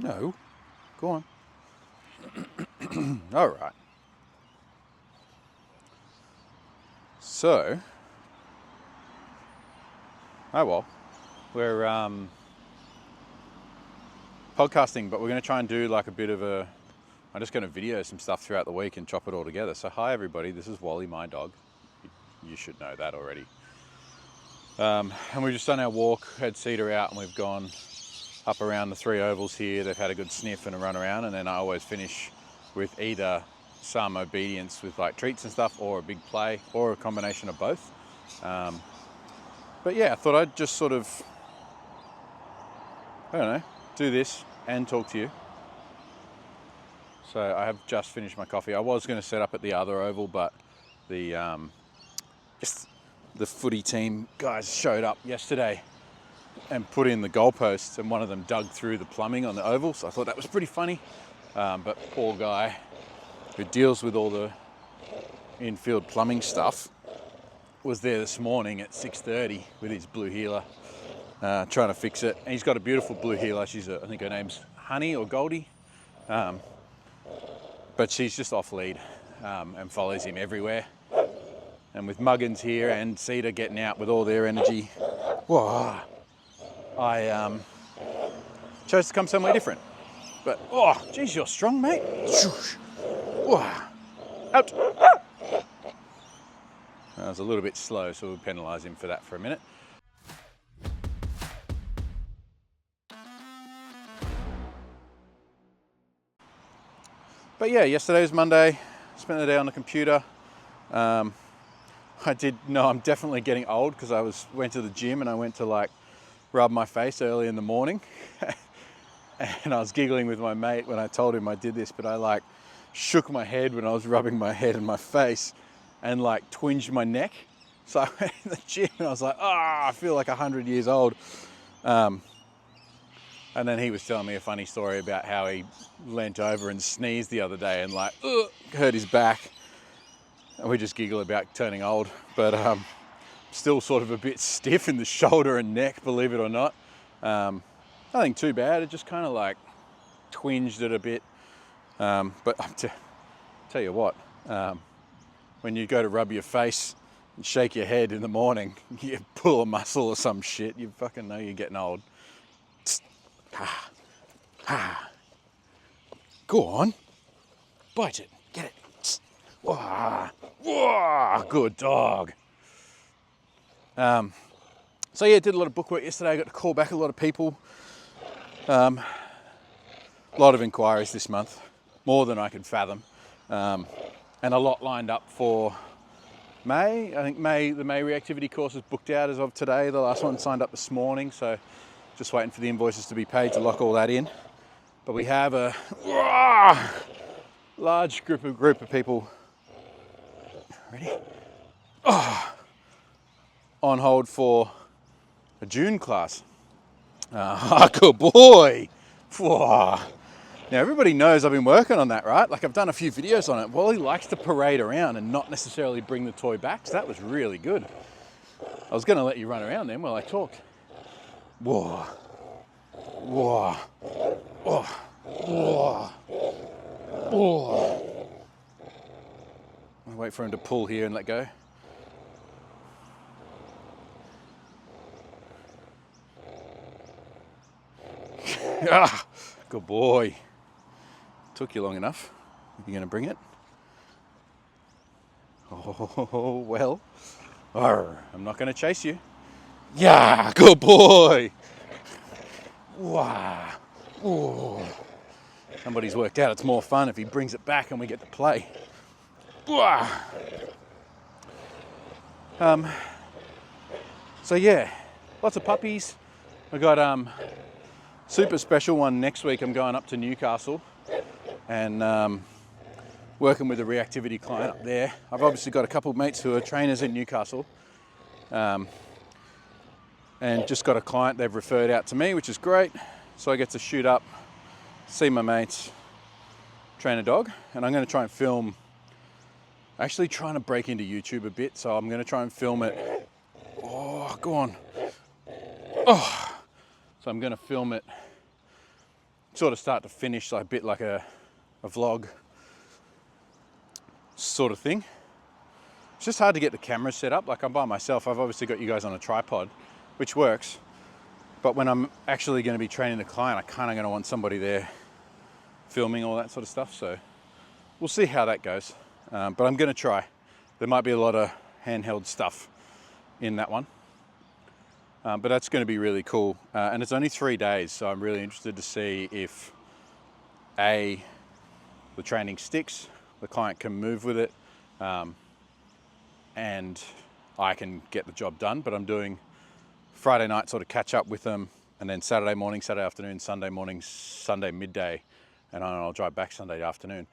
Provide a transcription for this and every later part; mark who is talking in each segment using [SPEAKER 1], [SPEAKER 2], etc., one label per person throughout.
[SPEAKER 1] No. Go on. All right. So, we're podcasting, but we're going to try and do like a bit of a... I'm just going to video some stuff throughout the week and chop it all together. So hi everybody, this is Wally, my dog. You should know that already. And we've just done our walk, had Cedar out, and we've gone up around the 3 ovals here. They've had a good sniff and a run around, and then I always finish with either some obedience with like treats and stuff, or a big play, or a combination of both. But yeah, I thought I'd just sort of, I don't know, do this and talk to you. So I have just finished my coffee. I was going to set up at the other oval, but the footy team guys showed up yesterday and put in the goalposts, and one of them dug through the plumbing on the oval, so I thought that was pretty funny. But poor guy who deals with all the infield plumbing stuff was there this morning at 6:30 with his blue heeler, trying to fix it. And he's got a beautiful blue heeler. I think her name's Honey or Goldie, but she's just off lead and follows him everywhere. And with Muggins here and Cedar getting out with all their energy, whoa, I chose to come somewhere different. But, oh, geez, you're strong, mate. Out. I was a little bit slow, so we'll penalise him for that for a minute. But yeah, yesterday was Monday. Spent the day on the computer. I did know I'm definitely getting old because I went to the gym and I went to like rub my face early in the morning. And I was giggling with my mate when I told him I did this, but I like shook my head when I was rubbing my head and my face and like twinged my neck. So I went to the gym and I was like, I feel like 100 years old. And then he was telling me a funny story about how he leant over and sneezed the other day and like hurt his back. And we just giggle about turning old, but still sort of a bit stiff in the shoulder and neck, believe it or not. Nothing too bad, it just kind of like twinged it a bit. But tell you what, when you go to rub your face and shake your head in the morning, you pull a muscle or some shit, you fucking know you're getting old. Go on, bite it, get it. Good dog. So yeah, did a lot of bookwork yesterday. I got to call back a lot of people. A lot of inquiries this month, more than I could fathom, and a lot lined up for May. I think the May reactivity course is booked out as of today. The last one signed up this morning, so just waiting for the invoices to be paid to lock all that in. But we have a large group of people ready on hold for a June class. Good boy. Now everybody knows I've been working on that, right? Like I've done a few videos on it. Wally likes to parade around and not necessarily bring the toy back, so that was really good. I was going to let you run around then while I talked. Whoa. Whoa. Oh. Whoa. Whoa. I'll wait for him to pull here and let go. Good boy. Took you long enough. You're going to bring it? Oh, well. I'm not going to chase you. Yeah, good boy. Wow. Ooh. Somebody's worked out it's more fun if he brings it back and we get to play. So yeah, lots of puppies. I got super special one next week. I'm going up to Newcastle and working with a reactivity client up there. I've obviously got a couple of mates who are trainers in Newcastle, and just got a client they've referred out to me, which is great. So I get to shoot up, see my mates, train a dog, and I'm going to try and film. Actually trying to break into YouTube a bit, so I'm going to try and film it. Oh, go on. Oh, so I'm going to film it sort of start to finish, like a bit like a vlog sort of thing. It's just hard to get the camera set up. Like, I'm by myself. I've obviously got you guys on a tripod, which works. But when I'm actually going to be training the client, I kind of going to want somebody there filming all that sort of stuff. So we'll see how that goes. But I'm going to try. There might be a lot of handheld stuff in that one. But that's going to be really cool. And it's only 3 days, so I'm really interested to see if the training sticks, the client can move with it, and I can get the job done. But I'm doing Friday night sort of catch up with them, and then Saturday morning, Saturday afternoon, Sunday morning, Sunday midday, and I'll drive back Sunday afternoon.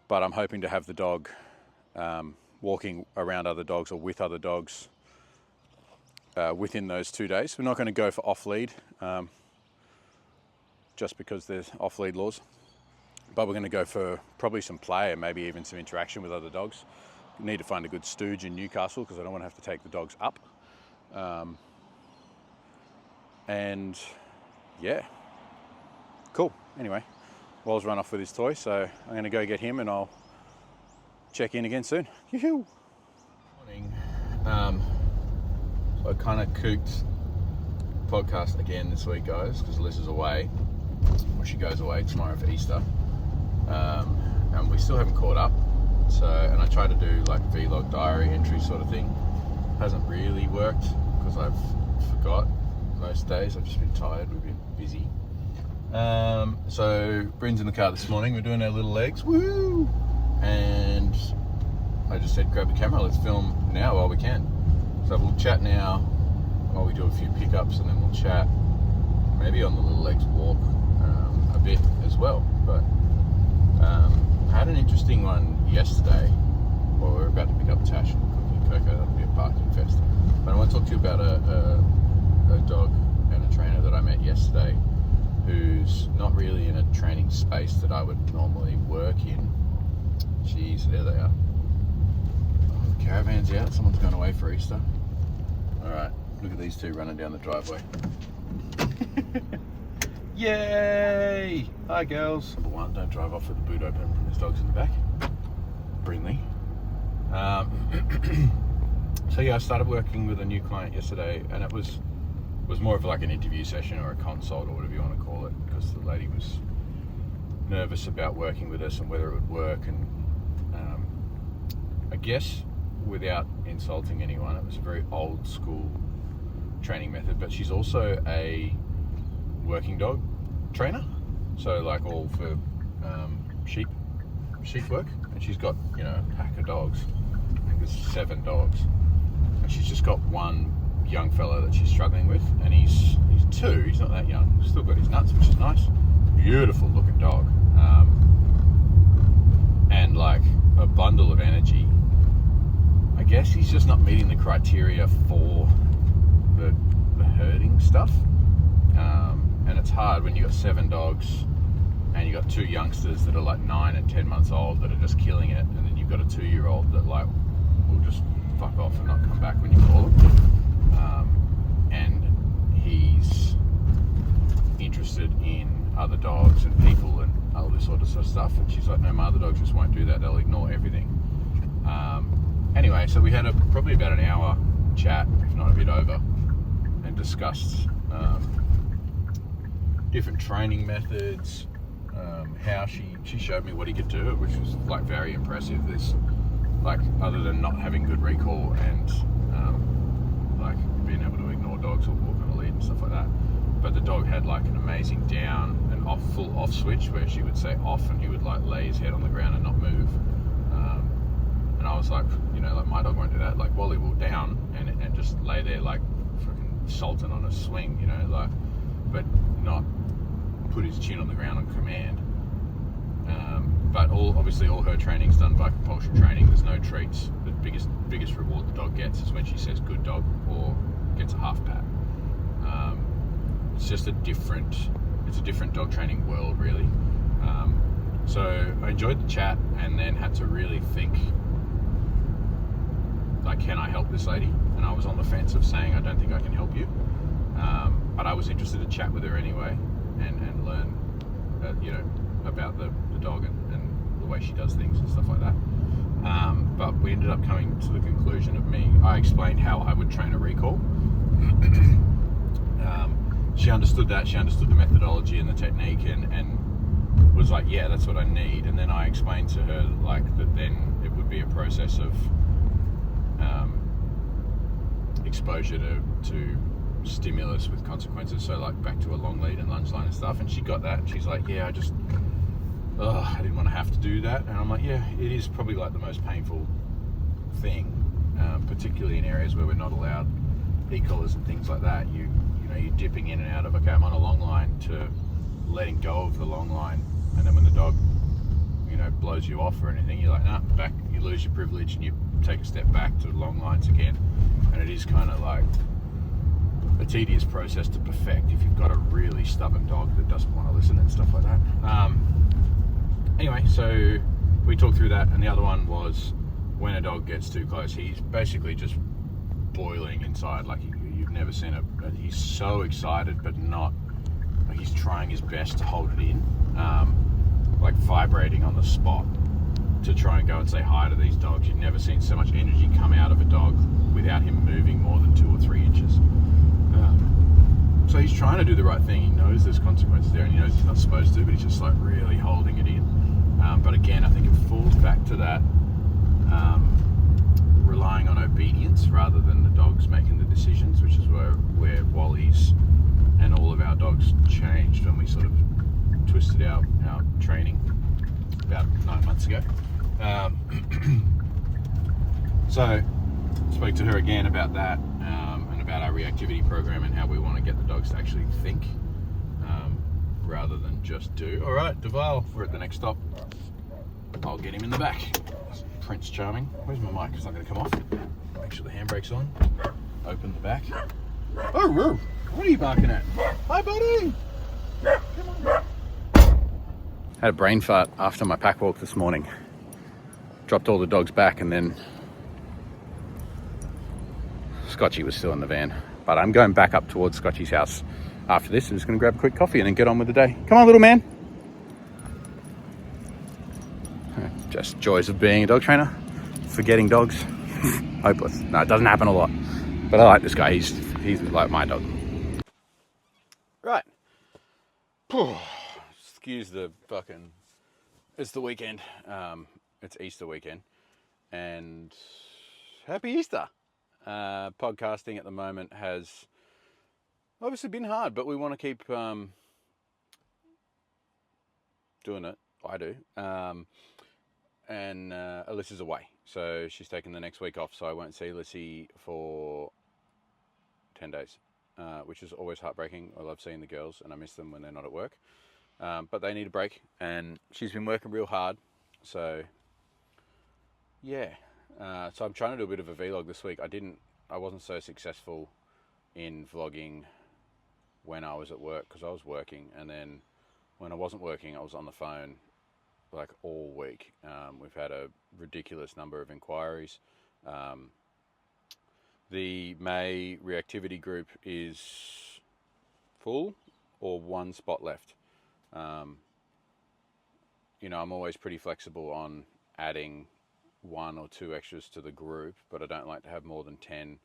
[SPEAKER 1] But I'm hoping to have the dog walking around other dogs or with other dogs within those 2 days. We're not going to go for off lead just because there's off lead laws, but we're going to go for probably some play and maybe even some interaction with other dogs. We need to find a good stooge in Newcastle because I don't want to have to take the dogs up. And yeah, cool. Anyway, Wall's run off with his toy, so I'm going to go get him and I'll check in again soon. Yoo-hoo! Morning. So I kind of cooked podcast again this week, guys, because Alyssa's away. Well, she goes away tomorrow for Easter. And we still haven't caught up. So, and I tried to do like vlog diary entry sort of thing. Hasn't really worked because I've forgot most days. I've just been tired, we've been busy. So Bryn's in the car this morning. We're doing our little legs. Woo! And I just said, grab the camera, let's film now while we can. So we'll chat now while we do a few pickups, and then we'll chat maybe on the little legs walk a bit as well. But I had an interesting one yesterday. Well, we're about to pick up Tash and Cookie Coco. That'll be a parking fest. But I want to talk to you about a dog and a trainer that I met yesterday who's not really in a training space that I would normally work in. Jeez, there they are. Oh, the caravan's out. Someone's gone away for Easter. Alright, look at these two running down the driveway. Yay! Hi, girls. Number one, don't drive off with the boot open when there's dogs in the back. Brinley. So yeah, I started working with a new client yesterday, and it was more of like an interview session or a consult or whatever you want to call it, because the lady was nervous about working with us and whether it would work. And I guess without insulting anyone, it was a very old school training method, but she's also a working dog trainer, so like all for sheep work, and she's got, you know, a pack of dogs. I think there's 7 dogs, and she's just got one young fella that she's struggling with, and he's 2, he's not that young, still got his nuts, which is nice. Beautiful looking dog, and like a bundle of energy. I guess he's just not meeting the criteria for the herding stuff, and it's hard when you got 7 dogs and you got 2 youngsters that are like 9 and 10 months old that are just killing it, and then you've got a 2-year-old that like will just fuck off and not come back when you call him. And he's interested in other dogs and people and all this sort of stuff, and she's like, no, my other dogs just won't do that, they'll ignore everything. Anyway, so we had probably about an hour chat, if not a bit over, and discussed different training methods, how she showed me what he could do, which was like very impressive. This, like, other than not having good recall and like being able to ignore dogs or walk on a lead and stuff like that, but the dog had like an amazing down and full off switch where she would say off and he would like lay his head on the ground and not move. And I was like, you know, like my dog won't do that. Like Wally will down and just lay there like freaking sultan on a swing, you know, like, but not put his chin on the ground on command. But obviously all her training's done by compulsion training. There's no treats. The biggest reward the dog gets is when she says good dog or gets a half pat. It's just a different dog training world, really. So I enjoyed the chat and then had to really think, like, can I help this lady? And I was on the fence of saying, I don't think I can help you. But I was interested to chat with her anyway and learn about the dog and the way she does things and stuff like that. But we ended up coming to the conclusion of I explained how I would train a recall. She understood that. She understood the methodology and the technique, and was like, yeah, that's what I need. And then I explained to her that then it would be a process of exposure to stimulus with consequences, so back to a long lead and lunge line and stuff. And she got that. She's like, yeah, I didn't want to have to do that. And I'm like, yeah, it is probably the most painful thing, particularly in areas where we're not allowed e-collars and things like that. You're dipping in and out of, okay, I'm on a long line, to letting go of the long line, and then when the dog blows you off or anything, you're like, nah, back. You lose your privilege and you take a step back to long lines again. And it is kind of a tedious process to perfect if you've got a really stubborn dog that doesn't want to listen and stuff like that. Anyway, so we talked through that, and the other one was when a dog gets too close, he's basically just boiling inside. You've never seen he's so excited, but not, he's trying his best to hold it in, vibrating on the spot to try and go and say hi to these dogs. You've never seen so much energy come out of a dog without him moving more than 2 or 3 inches. So he's trying to do the right thing. He knows there's consequences there, and he knows he's not supposed to, but he's just really holding it in. But again, I think it falls back to that relying on obedience rather than the dogs making the decisions, which is where Wally's and all of our dogs changed when we sort of twisted our training about 9 months ago. So spoke to her again about that, and about our reactivity program and how we want to get the dogs to actually think rather than just do. All right, Duval, we're at the next stop. I'll get him in the back. Prince Charming. Where's my mic? It's not going to come off. Make sure the handbrake's on. Open the back. Oh, what are you barking at? Hi, buddy. Come on. Had a brain fart after my pack walk this morning. Dropped all the dogs back, and then Scotchy was still in the van. But I'm going back up towards Scotchy's house after this. I'm just going to grab a quick coffee and then get on with the day. Come on, little man. Just joys of being a dog trainer. Forgetting dogs. Hopeless. No, it doesn't happen a lot. But I like this guy. He's like my dog. Right. Excuse the fucking... It's the weekend. It's Easter weekend. And happy Easter. Podcasting at the moment has obviously been hard, but we want to keep doing it. I do. And Alyssa's away, so she's taking the next week off, so I won't see Alyssa for 10 days, which is always heartbreaking. I love seeing the girls, and I miss them when they're not at work, but they need a break, and she's been working real hard, so yeah. So I'm trying to do a bit of a vlog this week. I wasn't so successful in vlogging when I was at work, because I was working, and then when I wasn't working, I was on the phone all week. We've had a ridiculous number of inquiries. The May reactivity group is full, or one spot left. I'm always pretty flexible on adding 1 or 2 extras to the group, but I don't like to have more than 10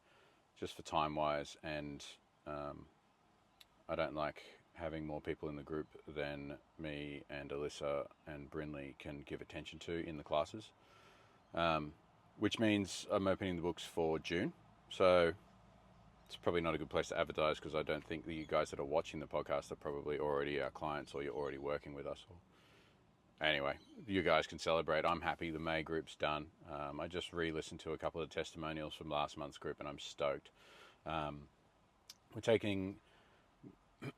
[SPEAKER 1] just for time wise, and I don't like having more people in the group than me and Alyssa and Brinley can give attention to in the classes, which means I'm opening the books for June. So it's probably not a good place to advertise, because I don't think that you guys that are watching the podcast are probably already our clients, or you're already working with us. Anyway, you guys can celebrate. I'm happy the May group's done. I just re-listened to a couple of testimonials from last month's group, and I'm stoked. We're taking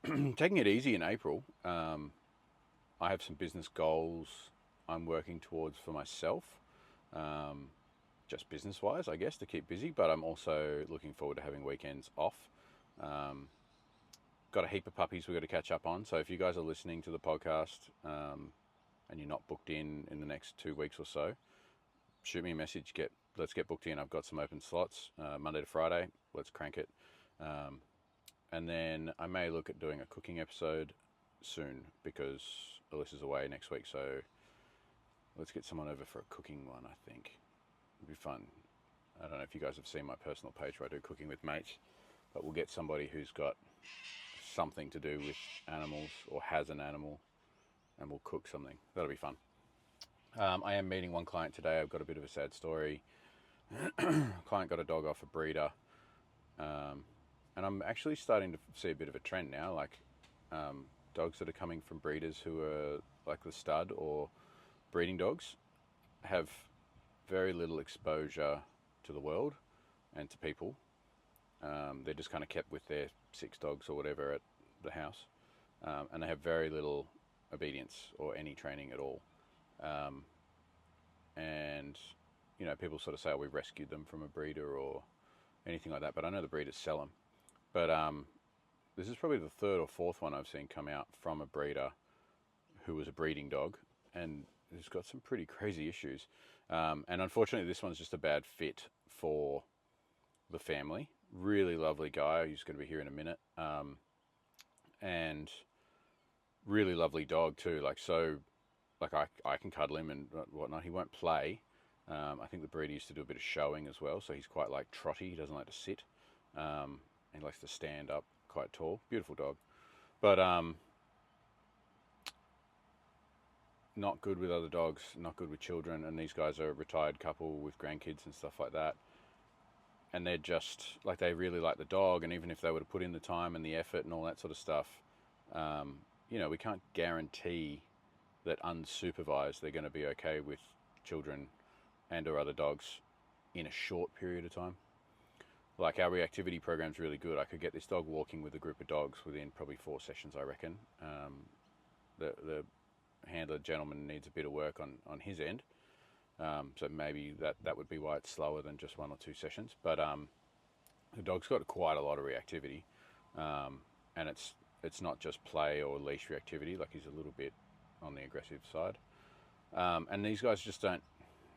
[SPEAKER 1] it easy in April. I have some business goals I'm working towards for myself, just business-wise, I guess, to keep busy, but I'm also looking forward to having weekends off. Got a heap of puppies we've got to catch up on, so if you guys are listening to the podcast and you're not booked in the next 2 weeks or so, shoot me a message. Let's get booked in. I've got some open slots, Monday to Friday. Let's crank it. And then I may look at doing a cooking episode soon, because Alyssa's away next week, so let's get someone over for a cooking one, I think. It'd be fun. I don't know if you guys have seen my personal page where I do cooking with mates, but we'll get somebody who's got something to do with animals or has an animal, and we'll cook something. That'll be fun. I am meeting one client today. I've got a bit of a sad story. Client got a dog off a breeder, and I'm actually starting to see a bit of a trend now, like dogs that are coming from breeders who are like the stud or breeding dogs have very little exposure to the world and to people. They're just kind of kept with their 6 dogs or whatever at the house, and they have very little obedience or any training at all. And you know, people sort of say, oh, we've rescued them from a breeder or anything like that, but I know the breeders sell them. But this is probably the 3rd or 4th one I've seen come out from a breeder who was a breeding dog, and has got some pretty crazy issues. And unfortunately, this one's just a bad fit for the family. Really lovely guy who's going to be here in a minute, and really lovely dog too. Like, so, like I can cuddle him and whatnot. He won't play. I think the breeder used to do a bit of showing as well, so he's quite like trotty. He doesn't like to sit. He likes to stand up quite tall. Beautiful dog, but not good with other dogs, not good with children. And these guys are a retired couple with grandkids and stuff like that. And they're just like, they really like the dog. And even if they were to put in the time and the effort and all that sort of stuff, you know, we can't guarantee that unsupervised they're going to be okay with children and or other dogs in a short period of time. Like, our reactivity program's really good. I could get this dog walking with a group of dogs within probably 4 sessions, I reckon. The handler gentleman needs a bit of work on his end. So maybe that would be why it's slower than just 1 or 2 sessions. But the dog's got quite a lot of reactivity. And it's not just play or leash reactivity. Like, he's a little bit on the aggressive side. And these guys just don't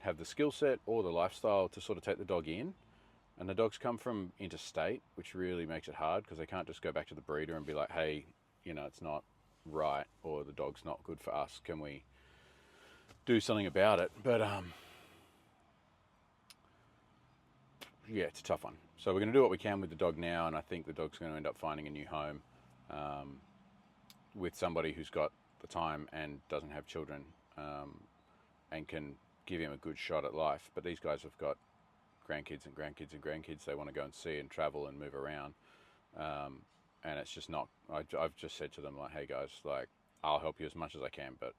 [SPEAKER 1] have the skill set or the lifestyle to sort of take the dog in. And the dogs come from interstate, which really makes it hard, because they can't just go back to the breeder and be like, hey, you know, it's not right, or the dog's not good for us. Can we do something about it? But yeah, it's a tough one. So we're going to do what we can with the dog now, and I think the dog's going to end up finding a new home with somebody who's got the time and doesn't have children, and can give him a good shot at life. But these guys have got grandkids and grandkids and grandkids they want to go and see and travel and move around, and it's just not. I've just said to them, like, hey guys, like, I'll help you as much as I can, but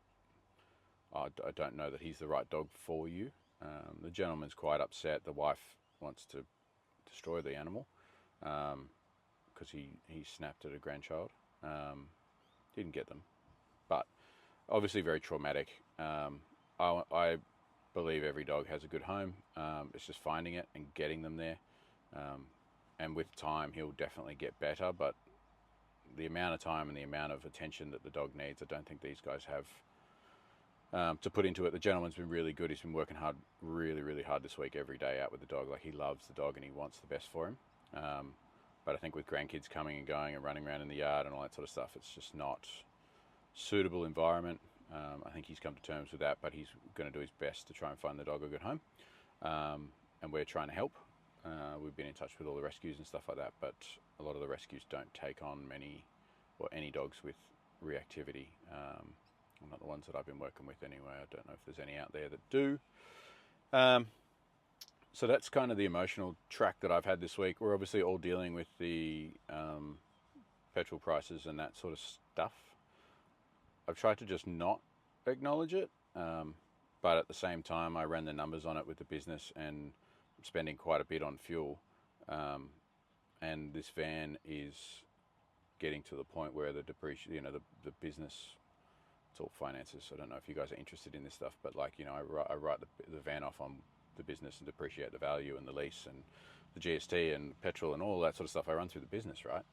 [SPEAKER 1] I don't know that he's the right dog for you. The gentleman's quite upset. The wife wants to destroy the animal because he snapped at a grandchild. Didn't get them, but obviously very traumatic. I believe every dog has a good home. It's just finding it and getting them there. And with time, he'll definitely get better. But the amount of time and the amount of attention that the dog needs, I don't think these guys have to put into it. The gentleman's been really good. He's been working hard, really, really hard this week, every day out with the dog. Like, he loves the dog and he wants the best for him. But I think with grandkids coming and going and running around in the yard and all that sort of stuff, it's just not suitable environment. I think he's come to terms with that, but he's going to do his best to try and find the dog a good home. And we're trying to help. We've been in touch with all the rescues and stuff like that, but a lot of the rescues don't take on many or any dogs with reactivity. Not the ones that I've been working with anyway. I don't know if there's any out there that do. So that's kind of the emotional track that I've had this week. We're obviously all dealing with the petrol prices and that sort of stuff. I've tried to just not acknowledge it, but at the same time, I ran the numbers on it with the business, and I'm spending quite a bit on fuel. And this van is getting to the point where the depreciation, the business, it's all finances. I don't know if you guys are interested in this stuff, but like, I write the van off on the business and depreciate the value and the lease and the GST and petrol and all that sort of stuff. I run through the business, right?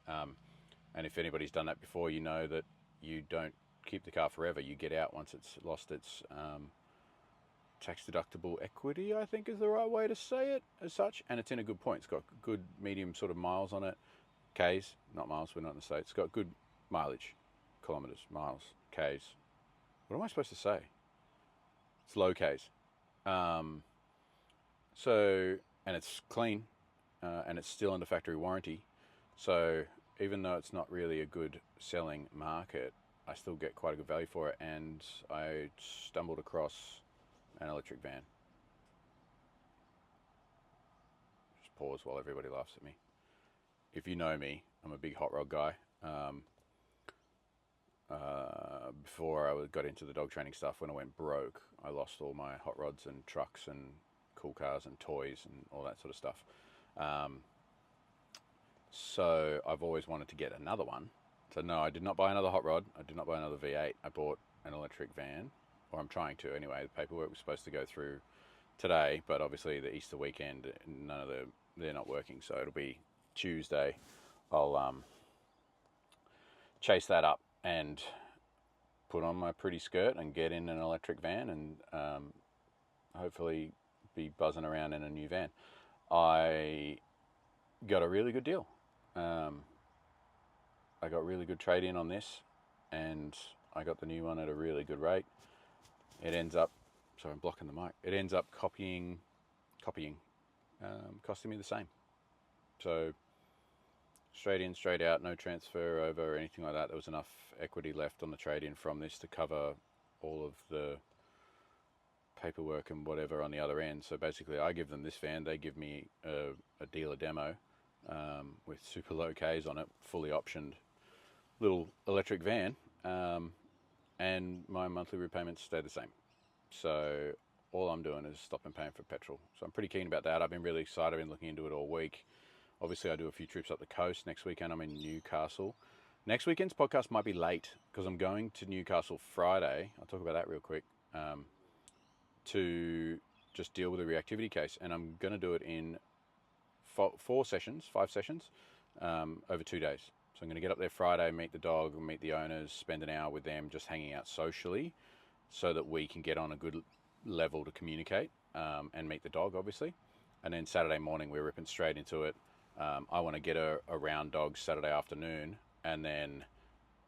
[SPEAKER 1] And if anybody's done that before, you know that you don't keep the car forever. You get out once it's lost its tax deductible equity, I think is the right way to say it as such. And it's in a good point. It's got good medium sort of miles on it. K's, not miles, we're not in the States. It's got good mileage, kilometers, miles, K's, what am I supposed to say? It's low Ks. So, and it's clean, and it's still under factory warranty. So even though it's not really a good selling market, I still get quite a good value for it. And I stumbled across an electric van. Just pause while everybody laughs at me. If you know me, I'm a big hot rod guy. Before I got into the dog training stuff, when I went broke, I lost all my hot rods and trucks and cool cars and toys and all that sort of stuff. So I've always wanted to get another one. So no, I did not buy another hot rod. I did not buy another V8. I bought an electric van, or I'm trying to anyway. The paperwork was supposed to go through today, but obviously the Easter weekend, they're not working. So it'll be Tuesday. I'll chase that up and put on my pretty skirt and get in an electric van and hopefully be buzzing around in a new van. I got a really good deal. I got really good trade in on this, and I got the new one at a really good rate. It ends up, sorry, I'm blocking the mic. It ends up costing me the same. So straight in, straight out, no transfer over or anything like that. There was enough equity left on the trade-in from this to cover all of the paperwork and whatever on the other end. So basically I give them this van, they give me a dealer demo with super low Ks on it, fully optioned little electric van, and my monthly repayments stay the same. So all I'm doing is stopping paying for petrol. So I'm pretty keen about that. I've been really excited. I've been looking into it all week. Obviously, I do a few trips up the coast. Next weekend, I'm in Newcastle. Next weekend's podcast might be late because I'm going to Newcastle Friday. I'll talk about that real quick, to just deal with a reactivity case. And I'm going to do it in 5 sessions, over 2 days. So I'm going to get up there Friday, meet the dog, meet the owners, spend an hour with them, just hanging out socially so that we can get on a good level to communicate and meet the dog, obviously. And then Saturday morning, we're ripping straight into it. I want to get her around dogs Saturday afternoon, and then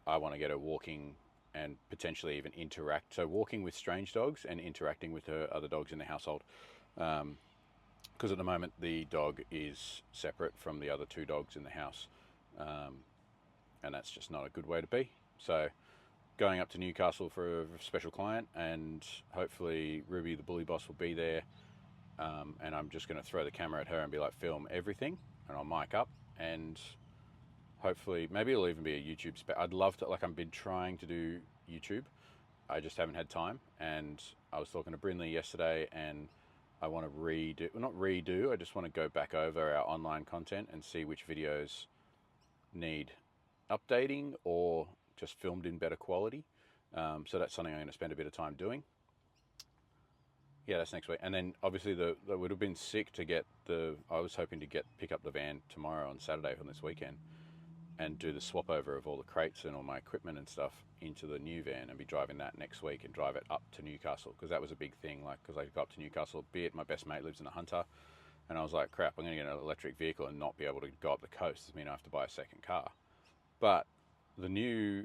[SPEAKER 1] I want to get her walking and potentially even interact. So walking with strange dogs and interacting with her other dogs in the household. Because at the moment, the dog is separate from the other 2 dogs in the house. And that's just not a good way to be. So going up to Newcastle for a special client, and hopefully Ruby, the bully boss, will be there. And I'm just going to throw the camera at her and be like, film everything, and I'll mic up, and hopefully maybe it'll even be a YouTube I'd love to, I've been trying to do YouTube. I just haven't had time. And I was talking to Brinley yesterday, and I want to I just want to go back over our online content and see which videos need updating or just filmed in better quality. So that's something I'm going to spend a bit of time doing. Yeah, that's next week. And then obviously that would have been sick to get I was hoping to pick up the van tomorrow on Saturday from this weekend and do the swap over of all the crates and all my equipment and stuff into the new van and be driving that next week and drive it up to Newcastle, because that was a big thing. Because I got up to Newcastle a bit, my best mate lives in a Hunter, and I was like, crap, I'm going to get an electric vehicle and not be able to go up the coast. It means I have to buy a second car. But the new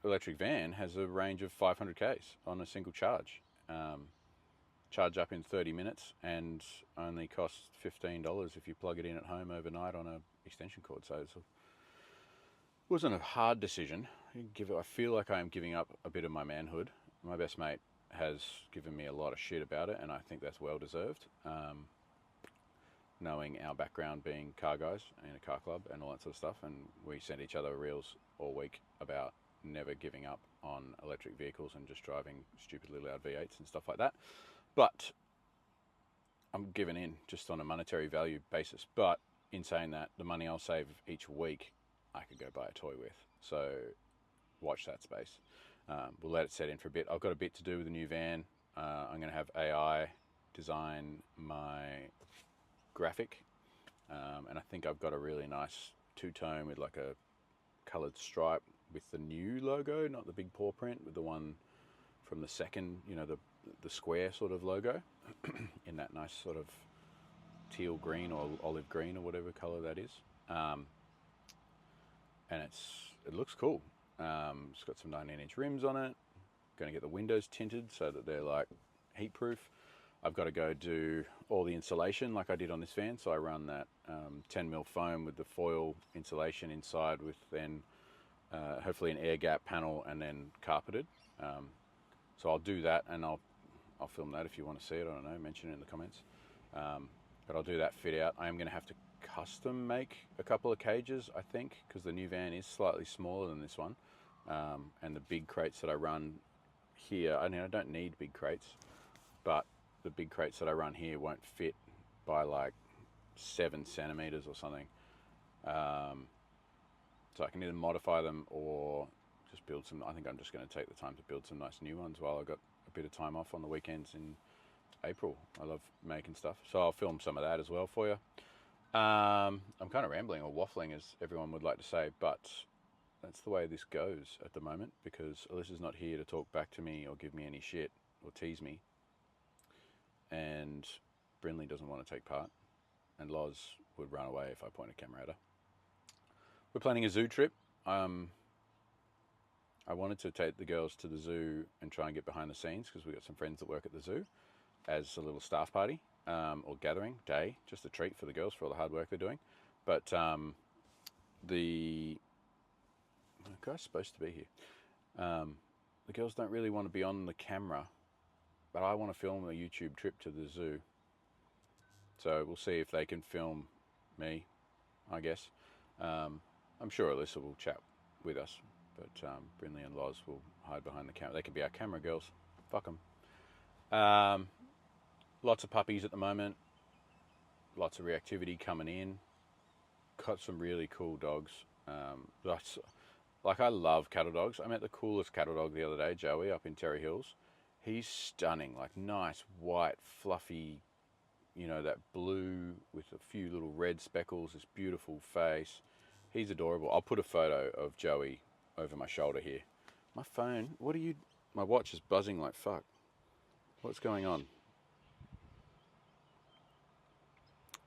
[SPEAKER 1] electric van has a range of 500 Ks on a single charge. Charge up in 30 minutes and only costs $15 if you plug it in at home overnight on a extension cord. So it wasn't a hard decision. I feel like I am giving up a bit of my manhood. My best mate has given me a lot of shit about it, and I think that's well deserved. Knowing our background being car guys in a car club and all that sort of stuff, and we send each other reels all week about never giving up on electric vehicles and just driving stupidly loud V8s and stuff like that. But I'm giving in just on a monetary value basis. But in saying that, the money I'll save each week, I could go buy a toy with. So watch that space. We'll let it set in for a bit. I've got a bit to do with the new van. I'm going to have AI design my graphic. And I think I've got a really nice 2-tone with like a coloured stripe with the new logo, not the big paw print, with the one from the second, the square sort of logo in that nice sort of teal green or olive green or whatever colour that is. And it looks cool. It's got some 19-inch rims on it, going to get the windows tinted so that they're like heat proof. I've got to go do all the insulation like I did on this van. So I run that 10mm foam with the foil insulation inside with then hopefully an air gap panel and then carpeted. So I'll do that, and I'll film that if you want to see it. I don't know, mention it in the comments. But I'll do that fit out. I am going to have to custom make a couple of cages, I think, because the new van is slightly smaller than this one. And the big crates that I run here, I mean, I don't need big crates, but the big crates that I run here won't fit by like 7 centimeters or something. So I can either modify them or just build some. I think I'm just going to take the time to build some nice new ones while I've got a bit of time off on the weekends in April. I love making stuff, so I'll film some of that as well for you. I'm kind of rambling or waffling, as everyone would like to say, but that's the way this goes at the moment because Alyssa's not here to talk back to me or give me any shit or tease me, and Brindley doesn't want to take part, and Loz would run away if I point a camera at her. We're planning a zoo trip. I wanted to take the girls to the zoo and try and get behind the scenes because we've got some friends that work at the zoo as a little staff party or gathering day, just a treat for the girls for all the hard work they're doing. But the guy's supposed to be here. The girls don't really want to be on the camera, but I want to film a YouTube trip to the zoo. So we'll see if they can film me, I guess. I'm sure Alyssa will chat with us, but Brindley and Loz will hide behind the camera. They can be our camera girls. Fuck them. Lots of puppies at the moment. Lots of reactivity coming in. Got some really cool dogs. Like I love cattle dogs. I met the coolest cattle dog the other day, Joey, up in Terry Hills. He's stunning, like nice, white, fluffy, you know, that blue with a few little red speckles, this beautiful face. He's adorable. I'll put a photo of Joey over my shoulder here. My phone, my watch is buzzing like fuck. What's going on?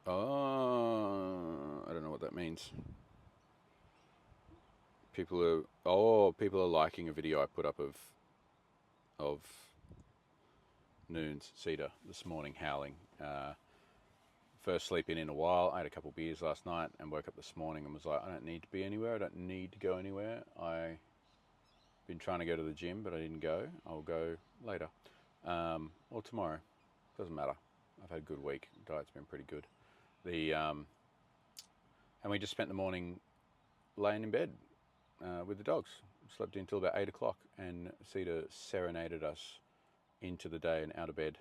[SPEAKER 1] Oh, I don't know what that means. People are liking a video I put up of Noon's Cedar this morning howling. First sleeping in a while. I had a couple of beers last night and woke up this morning and was like, I don't need to be anywhere. I don't need to go anywhere. I've been trying to go to the gym, but I didn't go. I'll go later. Or tomorrow. Doesn't matter. I've had a good week. Diet's been pretty good. And we just spent the morning laying in bed with the dogs. Slept until about 8 o'clock, and Cedar serenaded us into the day and out of bed.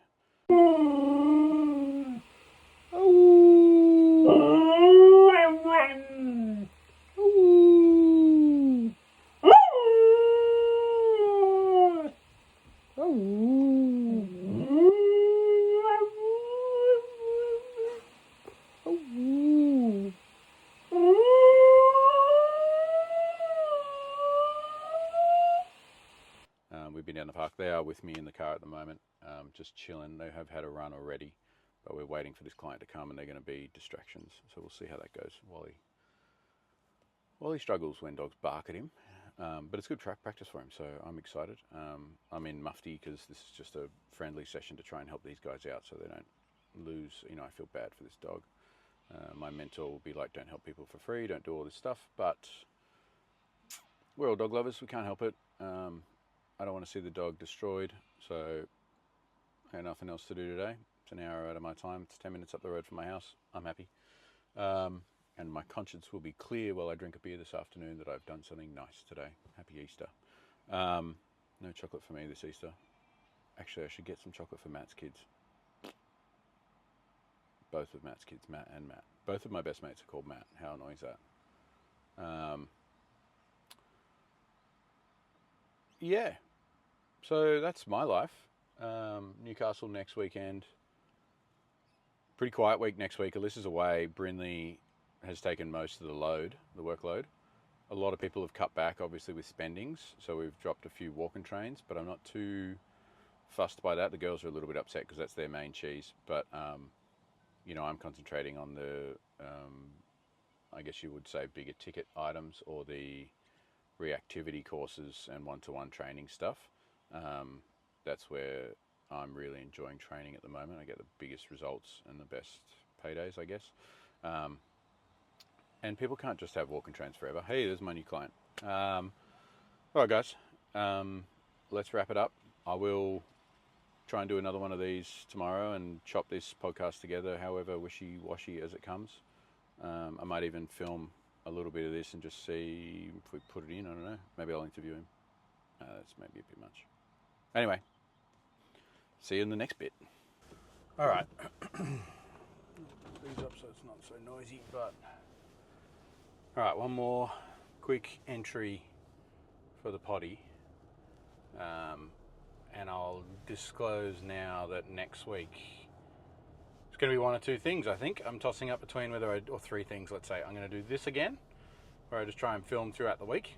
[SPEAKER 1] We've been down the park. They are with me in the car at the moment, just chilling. They have had a run already, but we're waiting for this client to come, and they're going to be distractions. So we'll see how that goes while he struggles when dogs bark at him. But it's good track practice for him, so I'm excited. I'm in mufti because this is just a friendly session to try and help these guys out so they don't lose. You know, I feel bad for this dog. My mentor will be like, don't help people for free, don't do all this stuff, but we're all dog lovers, we can't help it. I don't want to see the dog destroyed, so I had nothing else to do today. It's an hour out of my time. It's 10 minutes up the road from my house. I'm happy. And my conscience will be clear while I drink a beer this afternoon that I've done something nice today. Happy Easter. No chocolate for me this Easter. Actually, I should get some chocolate for Matt's kids. Both of Matt's kids, Matt and Matt. Both of my best mates are called Matt. How annoying is that? Yeah. So that's my life. Newcastle next weekend. Pretty quiet week next week. Alyssa's away. Brindley has taken most of the workload. A lot of people have cut back, obviously, with spendings. So we've dropped a few walking trains, but I'm not too fussed by that. The girls are a little bit upset because that's their main cheese. But, you know, I'm concentrating on the, I guess you would say, bigger ticket items or the reactivity courses and one-to-one training stuff. That's where I'm really enjoying training at the moment. I get the biggest results and the best paydays, I guess. And people can't just have walk and trains forever. Hey, there's my new client. All right, guys, let's wrap it up. I will try and do another one of these tomorrow and chop this podcast together however wishy-washy as it comes. I might even film a little bit of this and just see if we put it in. I don't know. Maybe I'll interview him. That's maybe a bit much. Anyway, see you in the next bit. All right. These up so it's not so noisy, but all right, one more quick entry for the potty, and I'll disclose now that next week it's going to be one or two things. I think I'm tossing up between or three things. Let's say I'm going to do this again, where I just try and film throughout the week.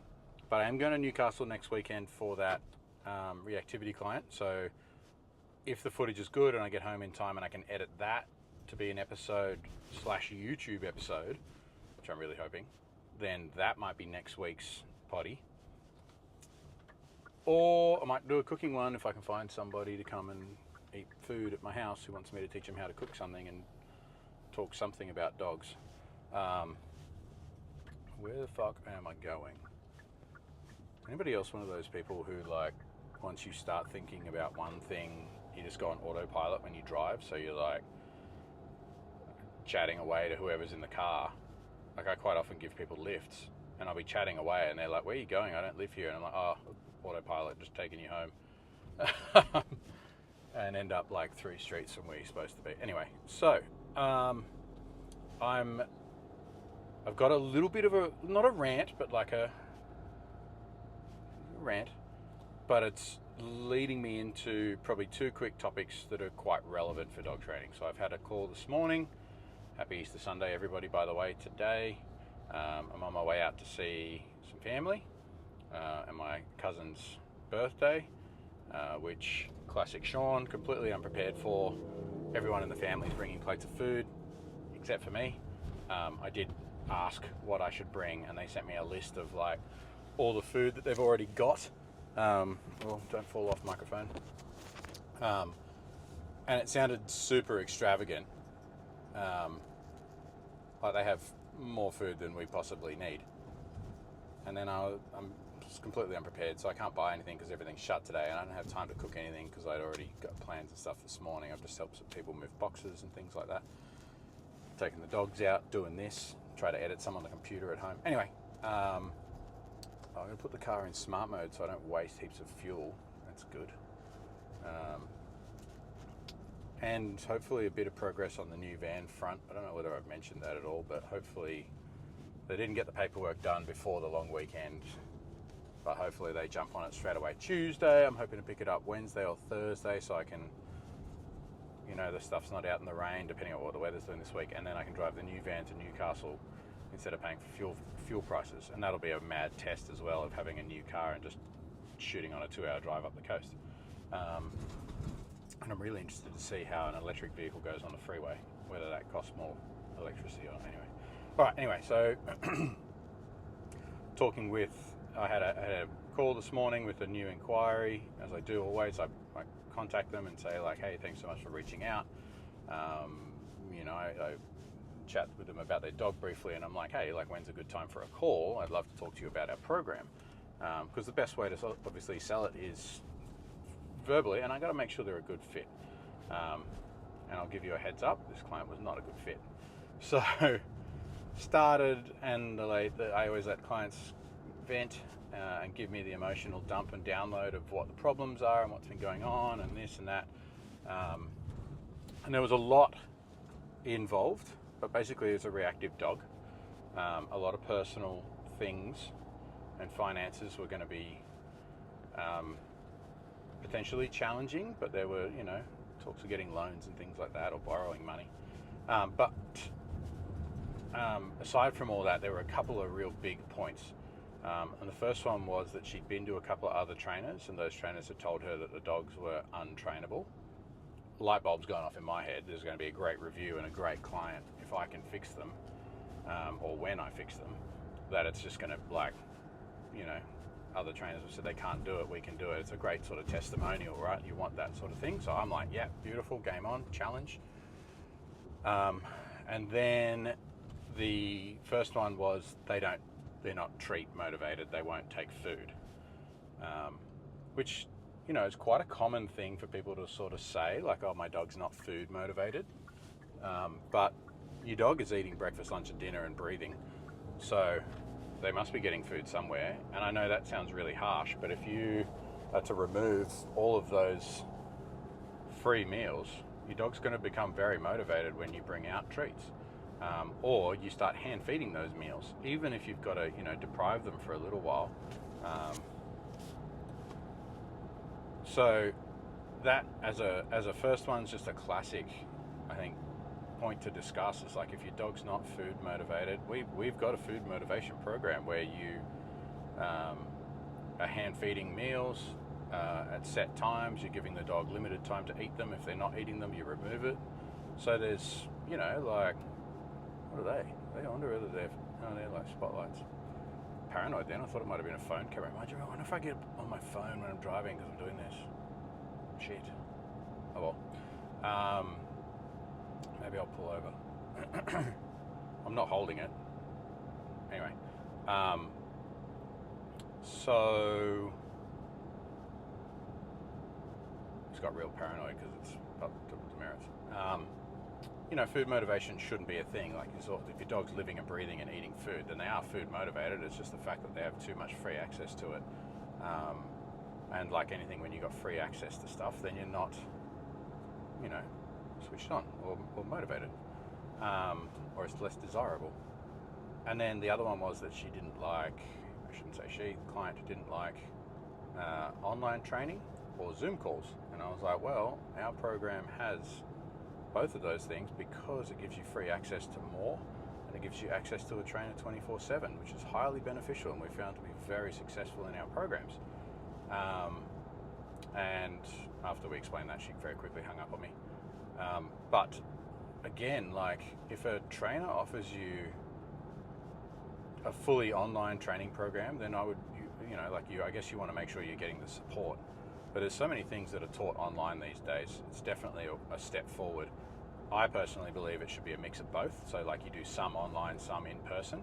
[SPEAKER 1] But I am going to Newcastle next weekend for that reactivity client. So if the footage is good and I get home in time and I can edit that to be an episode / YouTube episode, which I'm really hoping, then that might be next week's potty. Or I might do a cooking one if I can find somebody to come and eat food at my house who wants me to teach them how to cook something and talk something about dogs. Where the fuck am I going? Anybody else one of those people who, like, once you start thinking about one thing, you just go on autopilot when you drive? So you're like chatting away to whoever's in the car. Like, I quite often give people lifts and I'll be chatting away and they're like, where are you going? I don't live here. And I'm like, oh, autopilot, just taking you home. And end up like 3 streets from where you're supposed to be. Anyway, so I've got a little bit of not a rant, but like a rant, but it's leading me into probably 2 quick topics that are quite relevant for dog training. So I've had a call this morning. Happy Easter Sunday, everybody, by the way, today. I'm on my way out to see some family and my cousin's birthday, which classic Shaun, completely unprepared for. Everyone in the family is bringing plates of food, except for me. I did ask what I should bring, and they sent me a list of like all the food that they've already got. Well, don't fall off microphone. And it sounded super extravagant. Like they have more food than we possibly need. And then I'm just completely unprepared, so I can't buy anything because everything's shut today, and I don't have time to cook anything because I'd already got plans and stuff this morning. I've just helped some people move boxes and things like that. Taking the dogs out, doing this, try to edit some on the computer at home. Anyway, I'm going to put the car in smart mode so I don't waste heaps of fuel. That's good. And hopefully a bit of progress on the new van front. I don't know whether I've mentioned that at all, but hopefully they didn't get the paperwork done before the long weekend, but hopefully they jump on it straight away Tuesday. I'm hoping to pick it up Wednesday or Thursday so I can, the stuff's not out in the rain, depending on what the weather's doing this week, and then I can drive the new van to Newcastle instead of paying for fuel prices. And that'll be a mad test as well of having a new car and just shooting on a 2-hour drive up the coast. And I'm really interested to see how an electric vehicle goes on the freeway, whether that costs more electricity or not. Anyway. All right, anyway, so I had a call this morning with a new inquiry. As I do always, I contact them and say like, hey, thanks so much for reaching out. I chat with them about their dog briefly, and I'm like, hey, like, when's a good time for a call? I'd love to talk to you about our program. Because the best way to obviously sell it is verbally, and I got to make sure they're a good fit. And I'll give you a heads up, this client was not a good fit. So started, and I always let clients vent and give me the emotional dump and download of what the problems are and what's been going on and this and that. And there was a lot involved, but basically it's a reactive dog. A lot of personal things and finances were going to be potentially challenging, but there were, talks of getting loans and things like that, or borrowing money. But aside from all that, there were a couple of real big points. And the first one was that she'd been to a couple of other trainers, and those trainers had told her that the dogs were untrainable. Light bulbs going off in my head. There's going to be a great review and a great client if I can fix them, or when I fix them, that it's just going to, other trainers have said they can't do it, we can do it. It's a great sort of testimonial, right? You want that sort of thing. So I'm like, yeah, beautiful, game on, challenge. And then the first one was they're not treat motivated, they won't take food, which, you know, is quite a common thing for people to sort of say, like, oh, my dog's not food motivated. But your dog is eating breakfast, lunch and dinner and breathing, so they must be getting food somewhere. And I know that sounds really harsh, but if you are to remove all of those free meals, your dog's going to become very motivated when you bring out treats, or you start hand feeding those meals, even if you've got to, you know, deprive them for a little while. So that as a first one's just a classic, I think, point to discuss. Is like, if your dog's not food motivated, we've got a food motivation program where you are hand feeding meals at set times. You're giving the dog limited time to eat them. If they're not eating them, you remove it. So there's, you know, like, what are they? Are they on, or whether they're like spotlights? Paranoid then. I thought it might have been a phone camera. I wonder if I get on my phone when I'm driving because I'm doing this. Shit. Oh well. Maybe I'll pull over. I'm not holding it. Anyway. So it's got real paranoid because it's up to the merits. You know, food motivation shouldn't be a thing. Like, if your dog's living and breathing and eating food, then they are food motivated. It's just the fact that they have too much free access to it. And like anything, when you've got free access to stuff, then you're not, you know, switched on or motivated, or it's less desirable. And then the other one was that she didn't like, I shouldn't say she, the client didn't like online training or Zoom calls. And I was like, well, our program has both of those things because it gives you free access to more, and it gives you access to a trainer 24/7, which is highly beneficial, and we found to be very successful in our programs. And after we explained that, she very quickly hung up on me. But again, like, if a trainer offers you a fully online training program, then I guess you want to make sure you're getting the support. But there's so many things that are taught online these days. It's definitely a step forward. I personally believe it should be a mix of both. So like, you do some online, some in person,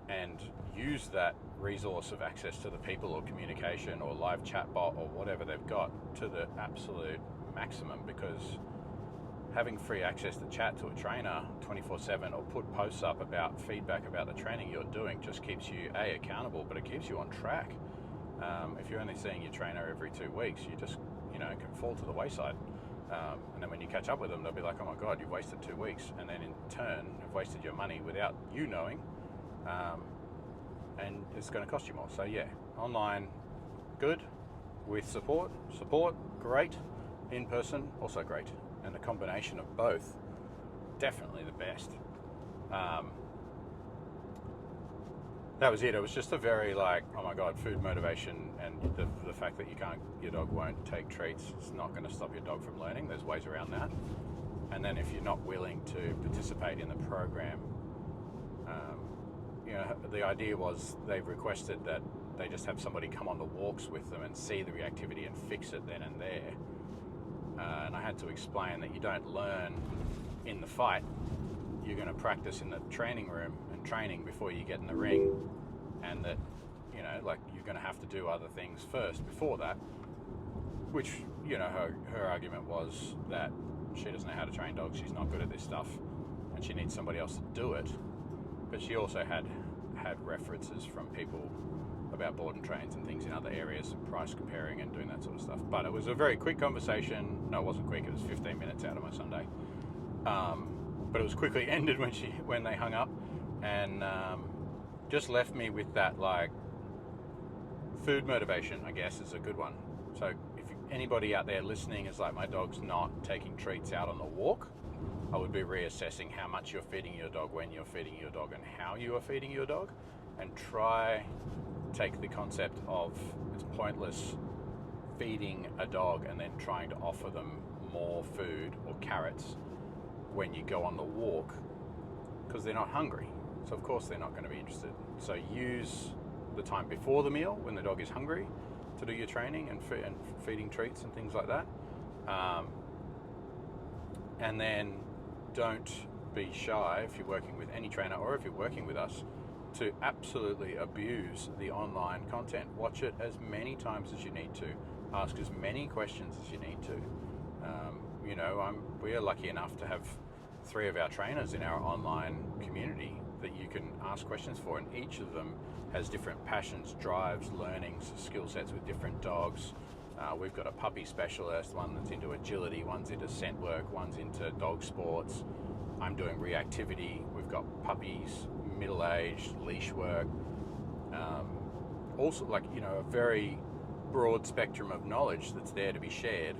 [SPEAKER 1] and use that resource of access to the people or communication or live chatbot or whatever they've got to the absolute maximum, because having free access to chat to a trainer 24/7 or put posts up about feedback about the training you're doing just keeps you accountable, but it keeps you on track. If you're only seeing your trainer every 2 weeks, you just, you know, can fall to the wayside. And then when you catch up with them, they'll be like, oh my God, you've wasted 2 weeks. And then in turn, you've wasted your money without you knowing. And it's going to cost you more. So yeah, online, good. With support, great. In person, also great. And the combination of both, definitely the best. That was it. It was just a very like, oh my God, food motivation, and the fact that your dog won't take treats, it's not going to stop your dog from learning. There's ways around that. And then if you're not willing to participate in the program, you know, the idea was they've requested that they just have somebody come on the walks with them and see the reactivity and fix it then and there. And I had to explain that you don't learn in the fight. You're going to practice in the training room and training before you get in the ring, and that, you know, like, you're going to have to do other things first before that, which, you know, her argument was that she doesn't know how to train dogs, she's not good at this stuff, and she needs somebody else to do it. But she also had references from people about board and trains and things in other areas, and price comparing and doing that sort of stuff. But it was a very quick conversation. No, it wasn't quick. It was 15 minutes out of my Sunday. But it was quickly ended when they hung up, and just left me with that, like, food motivation, I guess, is a good one. So if anybody out there listening is like, my dog's not taking treats out on the walk, I would be reassessing how much you're feeding your dog, when you're feeding your dog, and how you are feeding your dog, and take the concept of, it's pointless feeding a dog and then trying to offer them more food or carrots when you go on the walk, because they're not hungry. So of course they're not going to be interested. So use the time before the meal when the dog is hungry to do your training and feeding treats and things like that. And then don't be shy if you're working with any trainer or if you're working with us to absolutely abuse the online content. Watch it as many times as you need to. Ask as many questions as you need to. We are lucky enough to have 3 of our trainers in our online community that you can ask questions for, and each of them has different passions, drives, learnings, skill sets with different dogs. We've got a puppy specialist, one that's into agility, one's into scent work, one's into dog sports. I'm doing reactivity. We've got puppies, middle-aged, leash work. Also, a very broad spectrum of knowledge that's there to be shared.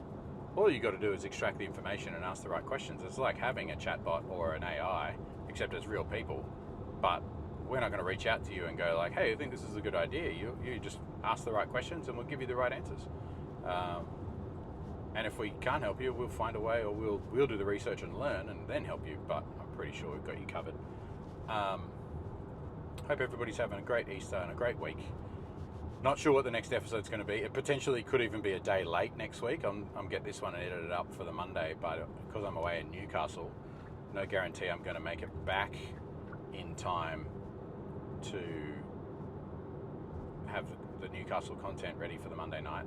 [SPEAKER 1] All you got to do is extract the information and ask the right questions. It's like having a chatbot or an AI, except it's real people. But we're not going to reach out to you and go like, hey, I think this is a good idea. You just ask the right questions and we'll give you the right answers. And if we can't help you, we'll find a way, or we'll do the research and learn and then help you. But I'm pretty sure we've got you covered. Hope everybody's having a great Easter and a great week. Not sure what the next episode's going to be. It potentially could even be a day late next week. I'm get this one edited up for the Monday, but because I'm away in Newcastle, no guarantee I'm going to make it back in time to have the Newcastle content ready for the Monday night.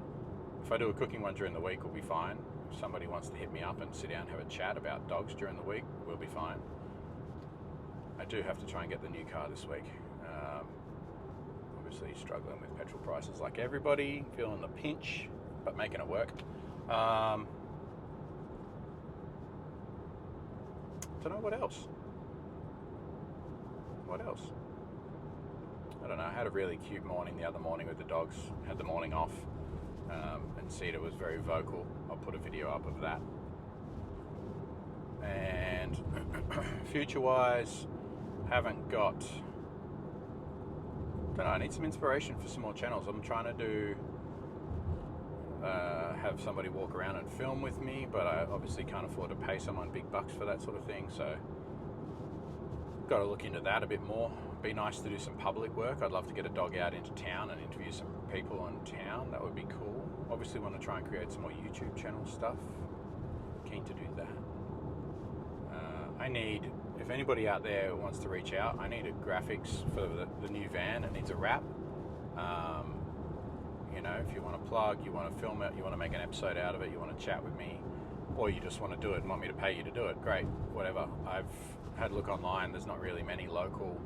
[SPEAKER 1] If I do a cooking one during the week, we'll be fine. If somebody wants to hit me up and sit down and have a chat about dogs during the week, we'll be fine. I do have to try and get the new car this week. Obviously struggling with petrol prices like everybody, feeling the pinch, but making it work. Don't know what else. What else? I don't know. I had a really cute morning the other morning with the dogs. Had the morning off, and Cedar was very vocal. I'll put a video up of that. And future-wise, haven't got... I don't know, I need some inspiration for some more channels. I'm trying to have somebody walk around and film with me, but I obviously can't afford to pay someone big bucks for that sort of thing, so got to look into that a bit more. Be nice to do some public work. I'd love to get a dog out into town and interview some people in town. That would be cool. Obviously want to try and create some more YouTube channel stuff. Keen to do that. If anybody out there wants to reach out, I need a graphics for the new van. It needs a wrap. If you want to plug, you want to film it, you want to make an episode out of it, you want to chat with me, or you just want to do it and want me to pay you to do it, great, whatever. I've had a look online. There's not really many local.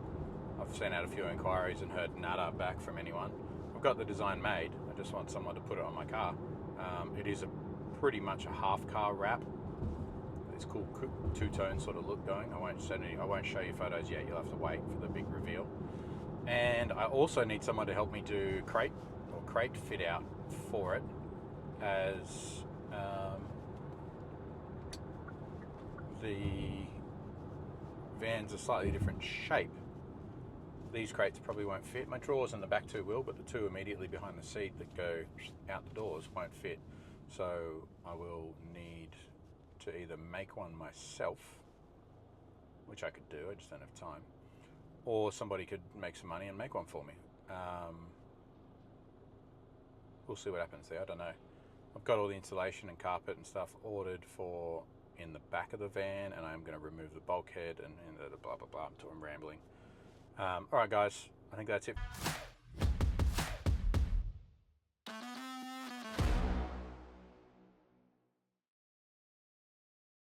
[SPEAKER 1] I've sent out a few inquiries and heard nada back from anyone. I've got the design made. I just want someone to put it on my car. It is pretty much a half car wrap. It's cool two-tone sort of look going. I won't show you photos yet. You'll have to wait for the big reveal. And I also need someone to help me do crate fit out for it, as the van's a slightly different shape. These crates probably won't fit. My drawers in the back two will, but the two immediately behind the seat that go out the doors won't fit. So I will need to either make one myself, which I could do, I just don't have time, or somebody could make some money and make one for me. We'll see what happens there, I don't know. I've got all the insulation and carpet and stuff ordered for in the back of the van, and I'm going to remove the bulkhead and blah, blah, blah, until I'm rambling. All right, guys, I think that's it.